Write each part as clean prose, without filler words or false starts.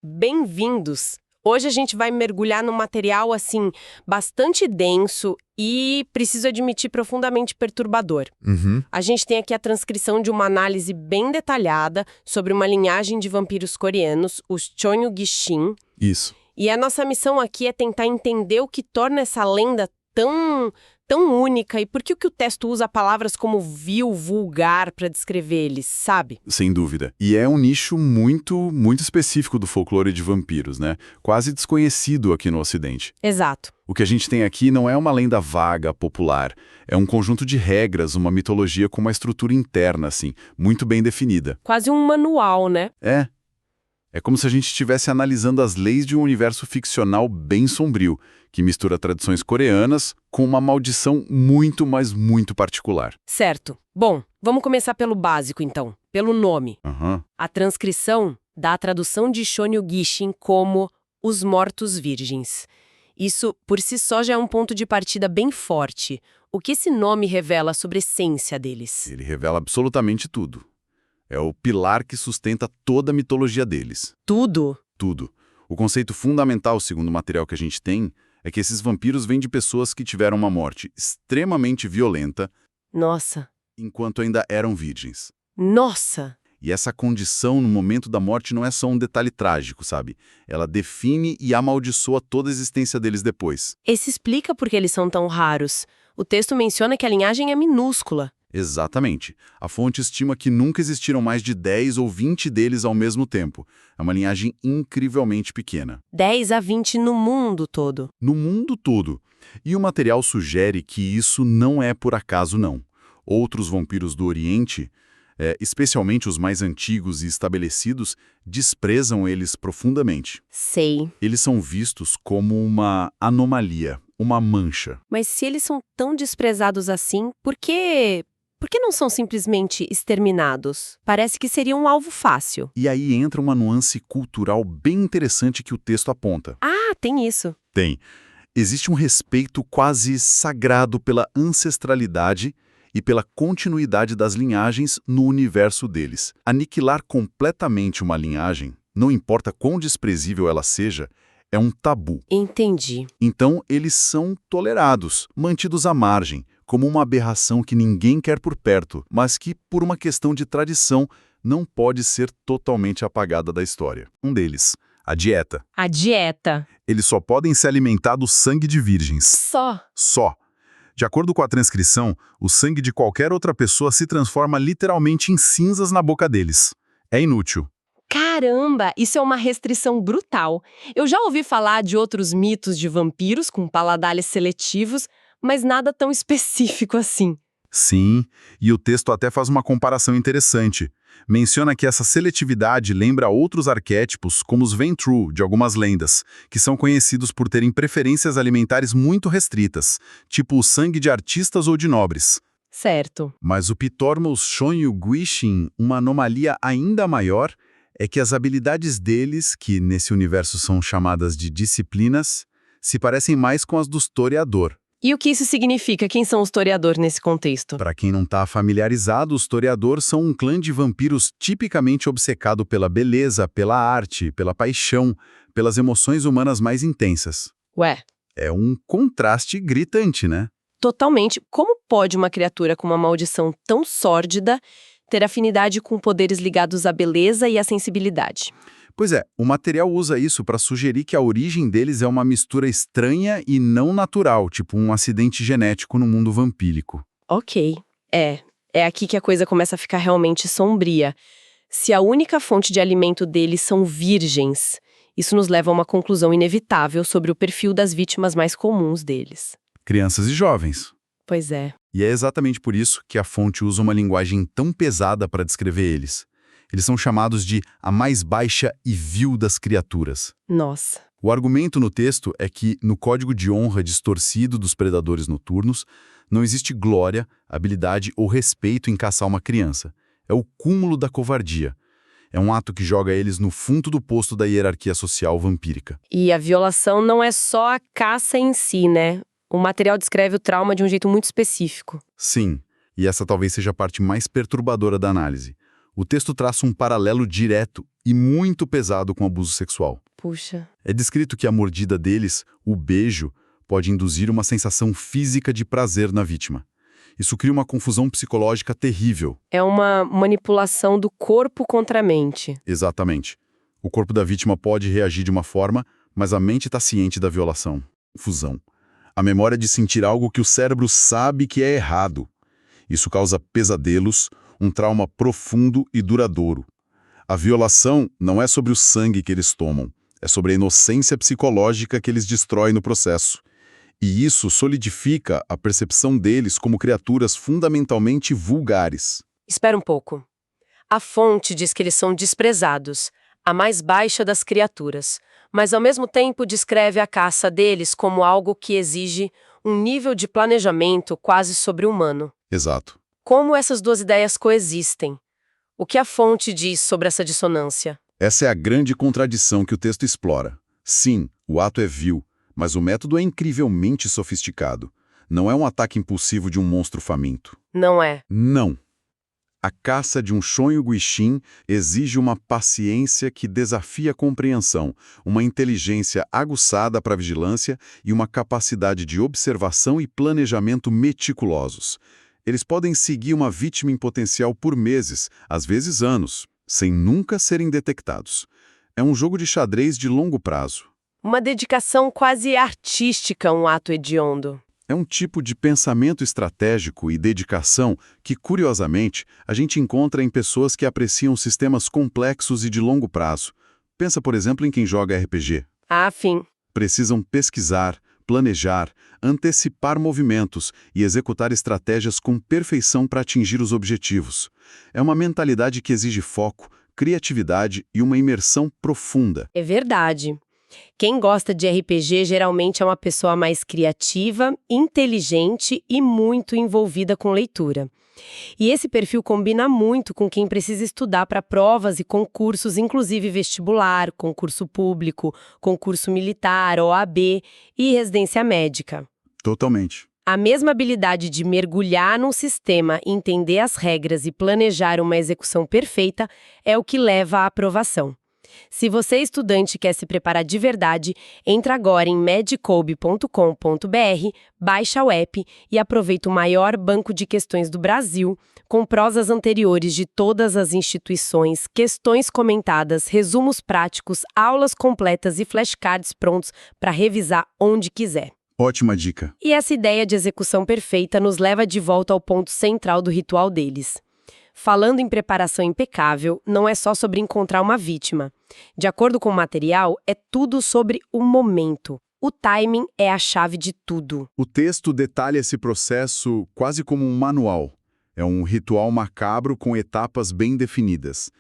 Bem-vindos! Hoje a gente vai mergulhar num material, assim, bastante denso e, preciso admitir, profundamente perturbador. Uhum. A gente tem aqui a transcrição de uma análise bem detalhada sobre uma linhagem de vampiros coreanos, os Cheonyu-Gishin, Isso. e a nossa missão aqui é tentar entender o que torna essa lenda tão única e por que o texto usa palavras como vil, vulgar para descrever eles, sabe? Sem dúvida. E é um nicho muito específico do folclore de vampiros, né? Quase desconhecido aqui no Ocidente. Exato. O que a gente tem aqui não é uma lenda vaga, popular. É um conjunto de regras, uma mitologia com uma estrutura interna, assim, muito bem definida. Quase um manual, né? É como se a gente estivesse analisando as leis de um universo ficcional bem sombrio, que mistura tradições coreanas com uma maldição muito, mas muito particular. Certo. Bom, vamos começar pelo básico, então. Pelo nome. Aham. A transcrição dá a tradução de Cheonyu-Gishin como os mortos virgens. Isso, por si só, já é um ponto de partida bem forte. O que esse nome revela sobre a essência deles? Ele revela absolutamente tudo. É o pilar que sustenta toda a mitologia deles. Tudo. Tudo. O conceito fundamental, segundo o material que a gente tem, é que esses vampiros vêm de pessoas que tiveram uma morte extremamente violenta Nossa. enquanto ainda eram virgens. Nossa! E essa condição no momento da morte não é só um detalhe trágico, sabe? Ela define e amaldiçoa toda a existência deles depois. Esse explica por que eles são tão raros. O texto menciona que a linhagem é minúscula. Exatamente. A fonte estima que nunca existiram mais de 10 ou 20 deles ao mesmo tempo. É uma linhagem incrivelmente pequena. 10 a 20 no mundo todo. No mundo todo. E o material sugere que isso não é por acaso, não. Outros vampiros do Oriente, especialmente os mais antigos e estabelecidos, desprezam eles profundamente. Sei. Eles são vistos como uma anomalia, uma mancha. Mas se eles são tão desprezados assim, por que não são simplesmente exterminados? Parece que seria um alvo fácil. E aí entra uma nuance cultural bem interessante que o texto aponta. Ah, tem isso. Tem. Existe um respeito quase sagrado pela ancestralidade e pela continuidade das linhagens no universo deles. Aniquilar completamente uma linhagem, não importa quão desprezível ela seja, é um tabu. Entendi. Então, eles são tolerados, mantidos à margem, como uma aberração que ninguém quer por perto, mas que, por uma questão de tradição, não pode ser totalmente apagada da história. Um deles, a dieta. A dieta. Eles só podem se alimentar do sangue de virgens. Só. Só. De acordo com a transcrição, o sangue de qualquer outra pessoa se transforma literalmente em cinzas na boca deles. É inútil. Caramba, isso é uma restrição brutal. Eu já ouvi falar de outros mitos de vampiros com paladares seletivos, mas nada tão específico assim. Sim, e o texto até faz uma comparação interessante. Menciona que essa seletividade lembra outros arquétipos, como os Ventrue, de algumas lendas, que são conhecidos por terem preferências alimentares muito restritas, tipo o sangue de artistas ou de nobres. Certo. Mas o que torna os Cheonyu-Gishin uma anomalia ainda maior é que as habilidades deles, que nesse universo são chamadas de disciplinas, se parecem mais com as do historiador. E o que isso significa? Quem são os toreadores nesse contexto? Para quem não está familiarizado, os Toreador são um clã de vampiros tipicamente obcecado pela beleza, pela arte, pela paixão, pelas emoções humanas mais intensas. Ué, É um contraste gritante, né? totalmente. Como pode uma criatura com uma maldição tão sórdida ter afinidade com poderes ligados à beleza e à sensibilidade? Pois é, o material usa isso para sugerir que a origem deles é uma mistura estranha e não natural, tipo um acidente genético no mundo vampírico. Ok. É aqui que a coisa começa a ficar realmente sombria. Se a única fonte de alimento deles são virgens, isso nos leva a uma conclusão inevitável sobre o perfil das vítimas mais comuns deles. Crianças e jovens. Pois é. E é exatamente por isso que a fonte usa uma linguagem tão pesada para descrever eles. Eles são chamados de a mais baixa e vil das criaturas. Nossa. O argumento no texto é que, no código de honra distorcido dos predadores noturnos, não existe glória, habilidade ou respeito em caçar uma criança. É o cúmulo da covardia. É um ato que joga eles no fundo do poço da hierarquia social vampírica. E a violação não é só a caça em si, né? O material descreve o trauma de um jeito muito específico. Sim, e essa talvez seja a parte mais perturbadora da análise. O texto traça um paralelo direto e muito pesado com o abuso sexual. Puxa, É descrito que a mordida deles, o beijo, pode induzir uma sensação física de prazer na vítima. Isso cria uma confusão psicológica terrível. é uma manipulação do corpo contra a mente. Exatamente. O corpo da vítima pode reagir de uma forma, mas a mente está ciente da violação. Confusão. A memória de sentir algo que o cérebro sabe que é errado. Isso causa pesadelos, um trauma profundo e duradouro. A violação não é sobre o sangue que eles tomam, é sobre a inocência psicológica que eles destroem no processo. E isso solidifica a percepção deles como criaturas fundamentalmente vulgares. Espera um pouco. A fonte diz que eles são desprezados, a mais baixa das criaturas, mas ao mesmo tempo descreve a caça deles como algo que exige um nível de planejamento quase sobre-humano. Exato. Como essas duas ideias coexistem? O que a fonte diz sobre essa dissonância? Essa é a grande contradição que o texto explora. Sim, o ato é vil, mas o método é incrivelmente sofisticado. Não é um ataque impulsivo de um monstro faminto. Não é. Não. A caça de um sonho guixin exige uma paciência que desafia a compreensão, uma inteligência aguçada para a vigilância e uma capacidade de observação e planejamento meticulosos. Eles podem seguir uma vítima em potencial por meses, às vezes anos, sem nunca serem detectados. É um jogo de xadrez de longo prazo. Uma dedicação quase artística a um ato hediondo. É um tipo de pensamento estratégico e dedicação que, curiosamente, a gente encontra em pessoas que apreciam sistemas complexos e de longo prazo. Pensa, por exemplo, em quem joga RPG. Afim. Precisam pesquisar, planejar, antecipar movimentos e executar estratégias com perfeição para atingir os objetivos. É uma mentalidade que exige foco, criatividade e uma imersão profunda. É verdade. Quem gosta de RPG geralmente é uma pessoa mais criativa, inteligente e muito envolvida com leitura. E esse perfil combina muito com quem precisa estudar para provas e concursos, inclusive vestibular, concurso público, concurso militar, OAB e residência médica. Totalmente. A mesma habilidade de mergulhar num sistema, entender as regras e planejar uma execução perfeita é o que leva à aprovação. Se você, estudante, quer se preparar de verdade, entra agora em medcoub.com.br, baixa o app e aproveita o maior banco de questões do Brasil, com prosas anteriores de todas as instituições, questões comentadas, resumos práticos, aulas completas e flashcards prontos para revisar onde quiser. Ótima dica. E essa ideia de execução perfeita nos leva de volta ao ponto central do ritual deles. Falando em preparação impecável, não é só sobre encontrar uma vítima. De acordo com o material, é tudo sobre o momento. O timing é a chave de tudo. O texto detalha esse processo quase como um manual. É um ritual macabro com etapas bem definidas.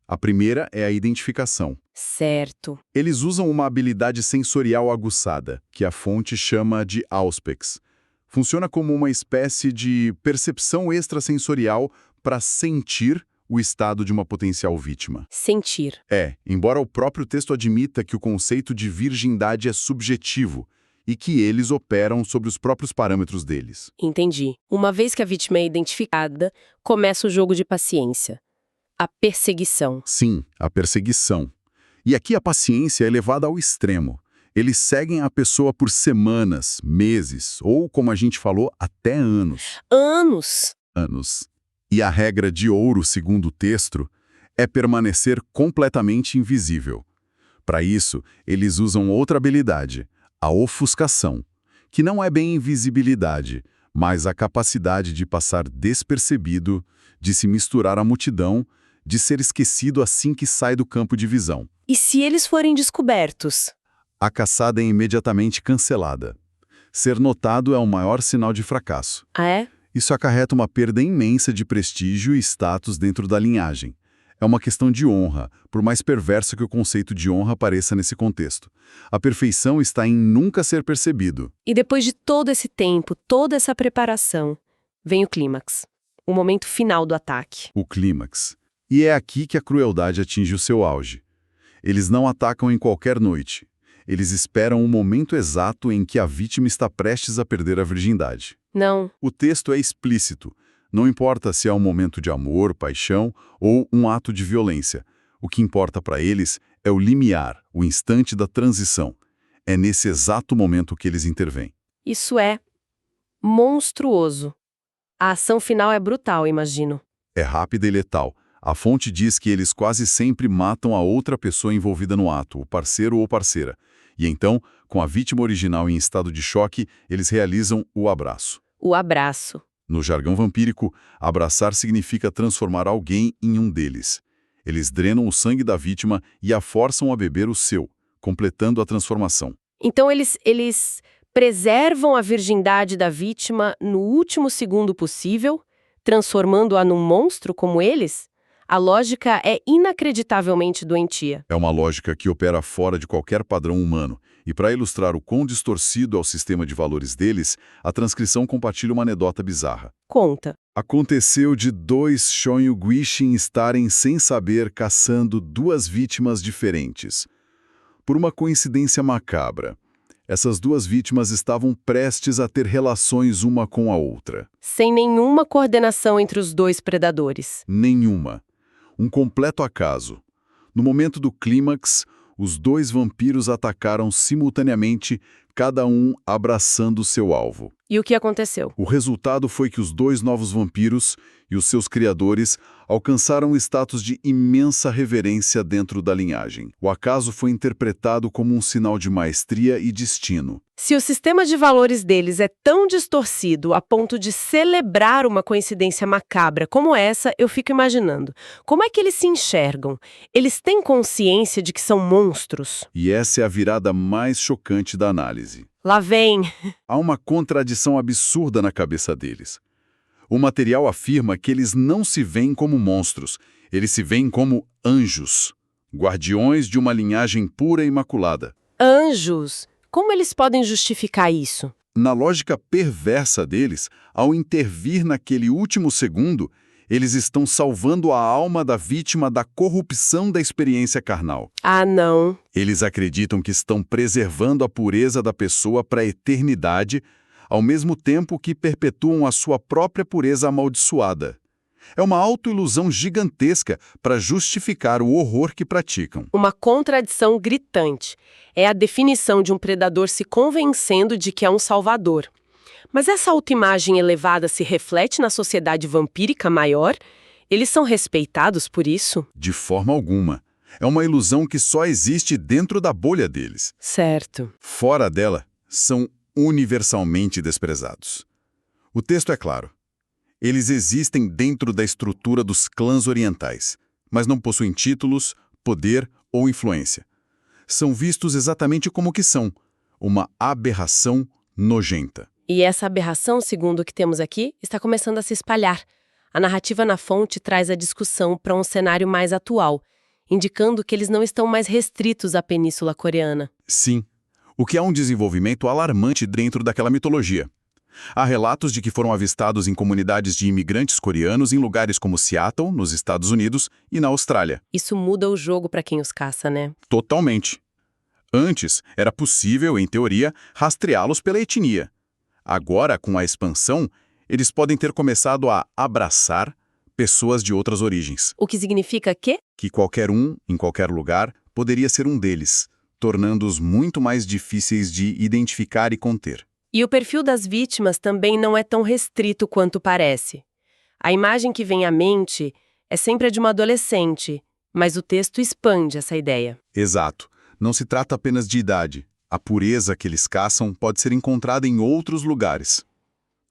A primeira é a identificação. Certo. Eles usam uma habilidade sensorial aguçada, que a fonte chama de Auspex. Funciona como uma espécie de percepção extrasensorial para sentir o estado de uma potencial vítima. Sentir. Embora o próprio texto admita que o conceito de virgindade é subjetivo e que eles operam sobre os próprios parâmetros deles. Entendi. Uma vez que a vítima é identificada, começa o jogo de paciência. A perseguição. Sim, a perseguição. E aqui a paciência é levada ao extremo. Eles seguem a pessoa por semanas, meses ou, como a gente falou, até anos. Anos! Anos. E a regra de ouro, segundo o texto, é permanecer completamente invisível. Para isso, eles usam outra habilidade, a ofuscação, que não é bem invisibilidade, mas a capacidade de passar despercebido, de se misturar à multidão, de ser esquecido assim que sai do campo de visão. E se eles forem descobertos? A caçada é imediatamente cancelada. Ser notado é o maior sinal de fracasso. Ah, é? Isso acarreta uma perda imensa de prestígio e status dentro da linhagem. É uma questão de honra, por mais perverso que o conceito de honra pareça nesse contexto. A perfeição está em nunca ser percebido. E depois de todo esse tempo, toda essa preparação, vem o clímax. O momento final do ataque. O clímax. E é aqui que a crueldade atinge o seu auge. Eles não atacam em qualquer noite. Eles esperam o momento exato em que a vítima está prestes a perder a virgindade. Não. O texto é explícito. Não importa se é um momento de amor, paixão ou um ato de violência. O que importa para eles é o limiar, o instante da transição. É nesse exato momento que eles intervêm. Isso é monstruoso. A ação final é brutal, imagino. É rápida e letal. A fonte diz que eles quase sempre matam a outra pessoa envolvida no ato, o parceiro ou parceira. E então, com a vítima original em estado de choque, eles realizam o abraço. O abraço. No jargão vampírico, abraçar significa transformar alguém em um deles. Eles drenam o sangue da vítima e a forçam a beber o seu, completando a transformação. Então eles preservam a virgindade da vítima no último segundo possível, transformando-a num monstro como eles? A lógica é inacreditavelmente doentia. É uma lógica que opera fora de qualquer padrão humano. E para ilustrar o quão distorcido é o sistema de valores deles, a transcrição compartilha uma anedota bizarra. Conta. Aconteceu de 2 Shōyū-guishin estarem sem saber caçando 2 vítimas diferentes. Por uma coincidência macabra, essas 2 vítimas estavam prestes a ter relações uma com a outra. Sem nenhuma coordenação entre os 2 predadores. Nenhuma. Um completo acaso. No momento do clímax, os 2 vampiros atacaram simultaneamente, cada um abraçando seu alvo. E o que aconteceu? O resultado foi que os 2 novos vampiros e os seus criadores alcançaram o status de imensa reverência dentro da linhagem. O acaso foi interpretado como um sinal de maestria e destino. Se o sistema de valores deles é tão distorcido a ponto de celebrar uma coincidência macabra como essa, eu fico imaginando. Como é que eles se enxergam? Eles têm consciência de que são monstros? E essa é a virada mais chocante da análise. Lá vem. Há uma contradição absurda na cabeça deles. O material afirma que eles não se veem como monstros, eles se veem como anjos, guardiões de uma linhagem pura e imaculada. Anjos? Como eles podem justificar isso? Na lógica perversa deles, ao intervir naquele último segundo, eles estão salvando a alma da vítima da corrupção da experiência carnal. Ah, não. Eles acreditam que estão preservando a pureza da pessoa para a eternidade, ao mesmo tempo que perpetuam a sua própria pureza amaldiçoada. É uma autoilusão gigantesca para justificar o horror que praticam. Uma contradição gritante. É a definição de um predador se convencendo de que é um salvador. Mas essa autoimagem elevada se reflete na sociedade vampírica maior? Eles são respeitados por isso? De forma alguma. É uma ilusão que só existe dentro da bolha deles. Certo. Fora dela, são universalmente desprezados. O texto é claro. Eles existem dentro da estrutura dos clãs orientais, mas não possuem títulos, poder ou influência. São vistos exatamente como que são, uma aberração nojenta. E essa aberração, segundo o que temos aqui, está começando a se espalhar. A narrativa na fonte traz a discussão para um cenário mais atual, indicando que eles não estão mais restritos à Península Coreana. Sim, o que é um desenvolvimento alarmante dentro daquela mitologia. Há relatos de que foram avistados em comunidades de imigrantes coreanos em lugares como Seattle, nos Estados Unidos, e na Austrália. Isso muda o jogo para quem os caça, né? Totalmente. Antes, era possível, em teoria, rastreá-los pela etnia. Agora, com a expansão, eles podem ter começado a abraçar pessoas de outras origens. O que significa que qualquer um, em qualquer lugar, poderia ser um deles, tornando-os muito mais difíceis de identificar e conter. E o perfil das vítimas também não é tão restrito quanto parece. A imagem que vem à mente é sempre a de uma adolescente, mas o texto expande essa ideia. Exato. Não se trata apenas de idade. A pureza que eles caçam pode ser encontrada em outros lugares.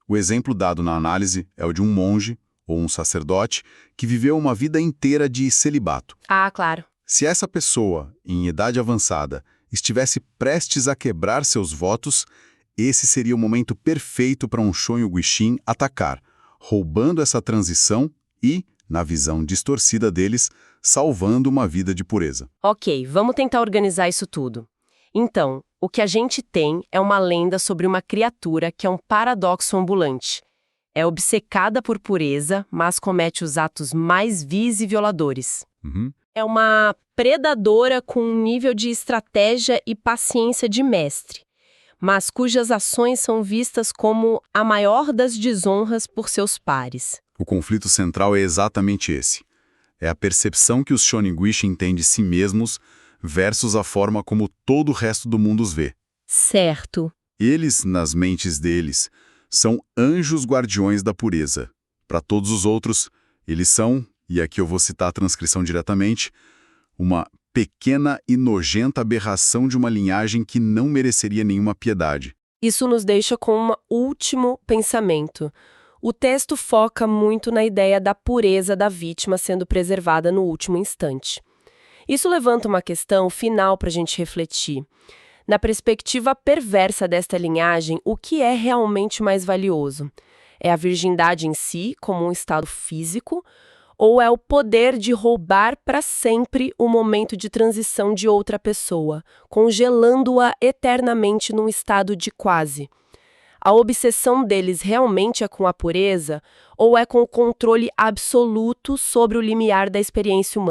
O exemplo dado na análise é o de um monge, ou um sacerdote, que viveu uma vida inteira de celibato. Ah, claro. Se essa pessoa, em idade avançada, estivesse prestes a quebrar seus votos, esse seria o momento perfeito para um Shōyū-guishin atacar, roubando essa transição e, na visão distorcida deles, salvando uma vida de pureza. Ok, vamos tentar organizar isso tudo. Então, o que a gente tem é uma lenda sobre uma criatura que é um paradoxo ambulante. É obcecada por pureza, mas comete os atos mais vis e violadores. É uma predadora com um nível de estratégia e paciência de mestre, mas cujas ações são vistas como a maior das desonras por seus pares. O conflito central é exatamente esse. É a percepção que os Shōniguchi têm de si mesmos versus a forma como todo o resto do mundo os vê. Certo. Eles, nas mentes deles, são anjos guardiões da pureza. Para todos os outros, eles são, e aqui eu vou citar a transcrição diretamente, uma pequena e nojenta aberração de uma linhagem que não mereceria nenhuma piedade. Isso nos deixa com um último pensamento. O texto foca muito na ideia da pureza da vítima sendo preservada no último instante. Isso levanta uma questão final para a gente refletir. Na perspectiva perversa desta linhagem, o que é realmente mais valioso? É a virgindade em si, como um estado físico, ou é o poder de roubar para sempre o momento de transição de outra pessoa, congelando-a eternamente num estado de quase? A obsessão deles realmente é com a pureza ou é com o controle absoluto sobre o limiar da experiência humana?